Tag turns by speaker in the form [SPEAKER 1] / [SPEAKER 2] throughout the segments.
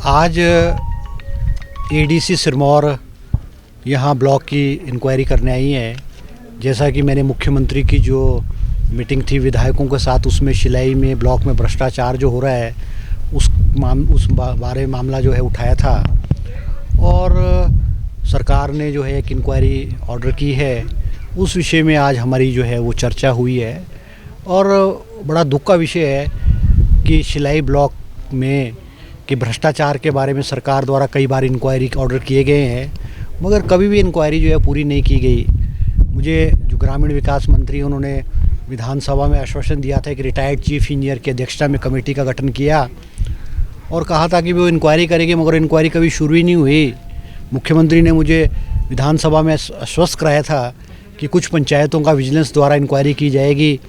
[SPEAKER 1] आज एडीसी सिरमौर यहाँ ब्लॉक की इंक्वायरी करने आई है। जैसा कि मैंने मुख्यमंत्री की जो मीटिंग थी विधायकों के साथ, उसमें शिलाई में ब्लॉक में भ्रष्टाचार जो हो रहा है उस बारे मामला जो है उठाया था और सरकार ने जो है एक इंक्वायरी ऑर्डर की है। उस विषय में आज हमारी जो है वो चर्चा हुई है और बड़ा दुख का विषय है कि शिलाई ब्लॉक में कि भ्रष्टाचार के बारे में सरकार द्वारा कई बार इंक्वायरी ऑर्डर किए गए हैं, मगर कभी भी इंक्वायरी जो है पूरी नहीं की गई। मुझे जो ग्रामीण विकास मंत्री उन्होंने विधानसभा में आश्वासन दिया था कि रिटायर्ड चीफ इंजीनियर की अध्यक्षता में कमेटी का गठन किया और कहा था कि वो इंक्वायरी करेंगे, मगर इंक्वायरी कभी शुरू ही नहीं हुई। मुख्यमंत्री ने मुझे विधानसभा में आश्वस्त कराया था कि कुछ पंचायतों का विजिलेंस द्वारा इंक्वायरी की जाएगी,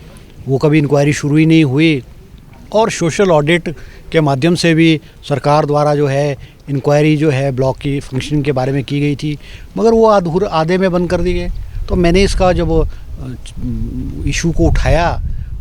[SPEAKER 1] वो कभी इंक्वायरी शुरू ही नहीं हुई। और सोशल ऑडिट के माध्यम से भी सरकार द्वारा जो है इंक्वायरी जो है ब्लॉक की फंक्शनिंग के बारे में की गई थी, मगर वो आधे में बंद कर दी गए। तो मैंने इसका जब इशू को उठाया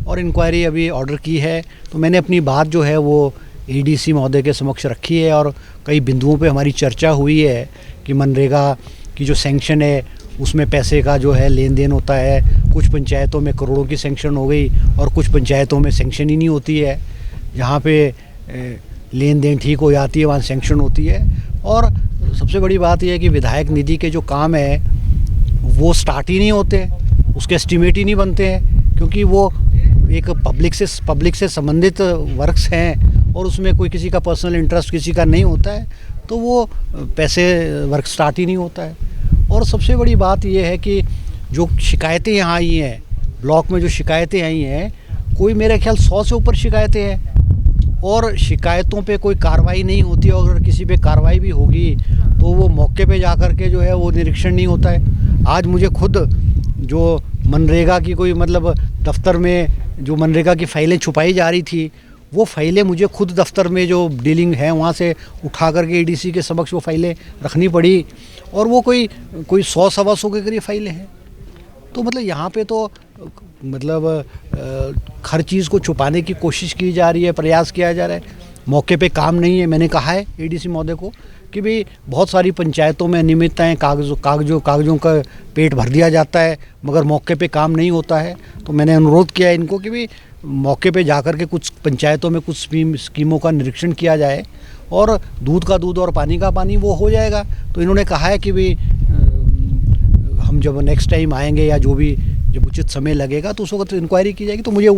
[SPEAKER 1] और इंक्वायरी अभी ऑर्डर की है, तो मैंने अपनी बात जो है वो एडीसी महोदय के समक्ष रखी है और कई बिंदुओं पे हमारी चर्चा हुई है कि मनरेगा की जो सैंक्शन है उसमें पैसे का जो है लेन देन होता है। कुछ पंचायतों में करोड़ों की सैंक्शन हो गई और कुछ पंचायतों में सैंक्शन ही नहीं होती है। जहाँ पे लेन देन ठीक हो जाती है वहाँ सैंक्शन होती है। और सबसे बड़ी बात यह है कि विधायक निधि के जो काम है वो स्टार्ट ही नहीं होते, उसके एस्टिमेट ही नहीं बनते हैं, क्योंकि वो एक पब्लिक से संबंधित वर्क्स हैं और उसमें कोई किसी का पर्सनल इंटरेस्ट किसी का नहीं होता है, तो वो पैसे वर्क स्टार्ट ही नहीं होता है। और सबसे बड़ी बात यह है कि जो शिकायतें यहाँ आई हैं ब्लॉक में, जो शिकायतें आई हैं, कोई मेरे ख्याल 100 से ऊपर शिकायतें हैं और शिकायतों पे कोई कार्रवाई नहीं होती है। और अगर किसी पे कार्रवाई भी होगी तो वो मौके पे जा कर के जो है वो निरीक्षण नहीं होता है। आज मुझे खुद जो मनरेगा की कोई मतलब दफ्तर में जो मनरेगा की फ़ाइलें छुपाई जा रही थी, वो फ़ाइलें मुझे खुद दफ्तर में जो डीलिंग है वहाँ से उठा करके एडीसी के समक्ष वो फ़ाइलें रखनी पड़ी और वो कोई 100-125 के करीब फ़ाइलें हैं। तो मतलब यहाँ पे तो मतलब हर चीज़ को छुपाने की कोशिश की जा रही है, प्रयास किया जा रहा है। मौके पे काम नहीं है। मैंने कहा है एडीसी महोदय को कि भाई बहुत सारी पंचायतों में अनियमितताएं, कागजों का पेट भर दिया जाता है मगर मौके पे काम नहीं होता है। तो मैंने अनुरोध किया इनको कि भाई मौके पे जाकर के कुछ पंचायतों में कुछ स्कीमों का निरीक्षण किया जाए और दूध का दूध और पानी का पानी वो हो जाएगा। तो इन्होंने कहा है कि भाई हम जब नेक्स्ट टाइम आएंगे या जब उचित समय लगेगा तो उस वक्त इंक्वायरी की जाएगी। तो मुझे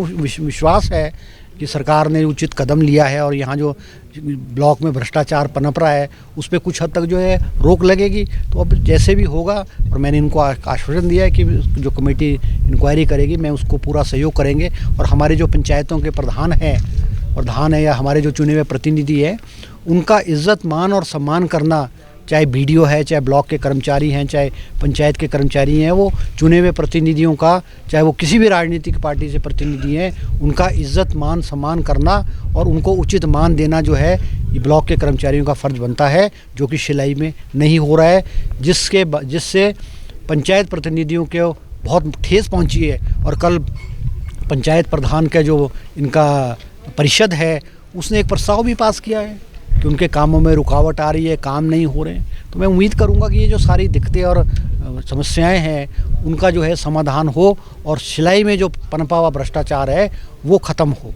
[SPEAKER 1] विश्वास है कि सरकार ने उचित कदम लिया है और यहाँ जो ब्लॉक में भ्रष्टाचार पनप रहा है उस पर कुछ हद तक जो है रोक लगेगी। तो अब जैसे भी होगा, और मैंने इनको आश्वासन दिया है कि जो कमेटी इंक्वायरी करेगी मैं उसको पूरा सहयोग करेंगे। और हमारे जो पंचायतों के प्रधान है या हमारे जो चुने हुए प्रतिनिधि है, उनका इज्जत मान और सम्मान करना, चाहे बीडीओ है, चाहे ब्लॉक के कर्मचारी हैं, चाहे पंचायत के कर्मचारी हैं, वो चुने हुए प्रतिनिधियों का, चाहे वो किसी भी राजनीतिक पार्टी से प्रतिनिधि हैं, उनका इज्जत मान सम्मान करना और उनको उचित मान देना जो है ये ब्लॉक के कर्मचारियों का फ़र्ज़ बनता है, जो कि शिलाई में नहीं हो रहा है, जिससे पंचायत प्रतिनिधियों को बहुत ठेस पहुँची है। और कल पंचायत प्रधान का जो इनका परिषद है उसने एक प्रस्ताव भी पास किया है कि उनके कामों में रुकावट आ रही है, काम नहीं हो रहे हैं। तो मैं उम्मीद करूंगा कि ये जो सारी दिक्कतें और समस्याएं हैं उनका जो है समाधान हो और शिलाई में जो पनपा हुआ भ्रष्टाचार है वो ख़त्म हो।